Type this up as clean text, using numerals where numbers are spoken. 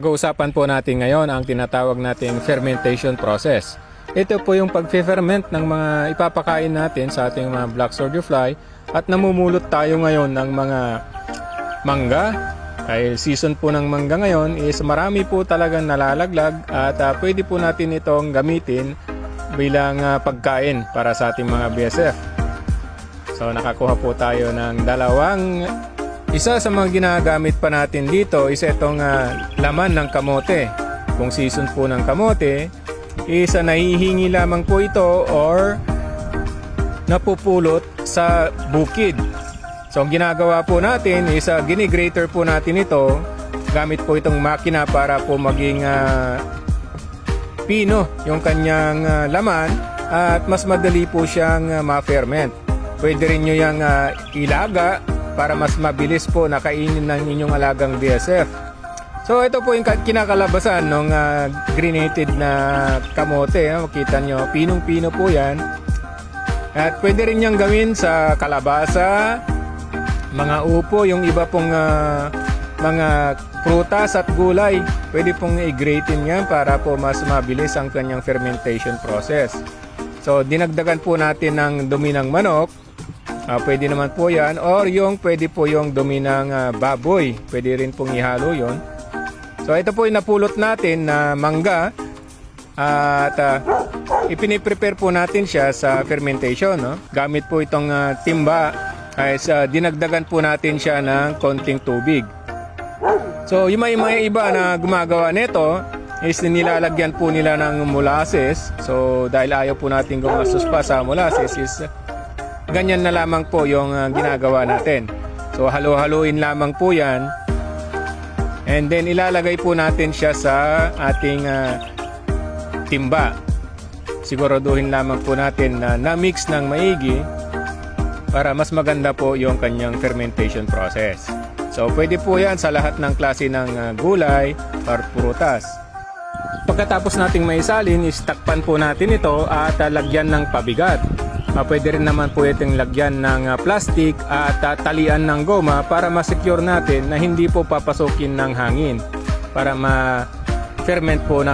Pag-uusapan po natin ngayon ang tinatawag nating fermentation process. Ito po yung pag-ferment ng mga ipapakain natin sa ating mga black soldier fly at namumulot tayo ngayon ng mga mangga. Dahil season po ng mangga ngayon is marami po talagang nalalaglag at pwede po natin itong gamitin bilang pagkain para sa ating mga BSF. So nakakuha po tayo ng dalawang. Isa sa mga ginagamit pa natin dito is itong laman ng kamote. Kung season po ng kamote, isa nahihingi lamang po ito or napupulot sa bukid. So ang ginagawa po natin is ginigrater po natin ito. Gamit po itong makina para po maging pino yung kanyang laman at mas madali po siyang ma-ferment. Pwede rin nyo yung ilaga para mas mabilis po nakainin ng inyong alagang BSF. So ito po yung kinakalabasan ng greenated na kamote. Makita nyo, pinong-pino po yan. At pwede rin niyang gawin sa kalabasa, mga upo, yung iba pong mga prutas at gulay. Pwede pong i-gratin yan para po mas mabilis ang kanyang fermentation process. So dinagdagan po natin ng dumi ng manok. Pwede naman po yan, or yung pwede po yung dumi ng baboy, pwede rin pong ihalo yon. So ito po yung napulot natin na mangga at ipiniprepare po natin siya sa fermentation, no? Gamit po itong timba ay dinagdagan po natin siya ng konting tubig. So yung mga iba na gumagawa nito is nilalagyan po nila ng molasses. So dahil ayaw po natin gumastos pa sa molasses is ganyan na lamang po yung ginagawa natin. So halo-haluin lamang po yan. And then ilalagay po natin siya sa ating timba. Siguraduhin lamang po natin na na-mix ng maigi para mas maganda po yung kanyang fermentation process. So pwede po yan sa lahat ng klase ng gulay or prutas. Pagkatapos nating maisalin, istakpan po natin ito at lagyan ng pabigat. Pwede rin naman po itong lagyan ng plastic at talian ng goma para ma-secure natin na hindi po papasokin ng hangin para ma-ferment po ng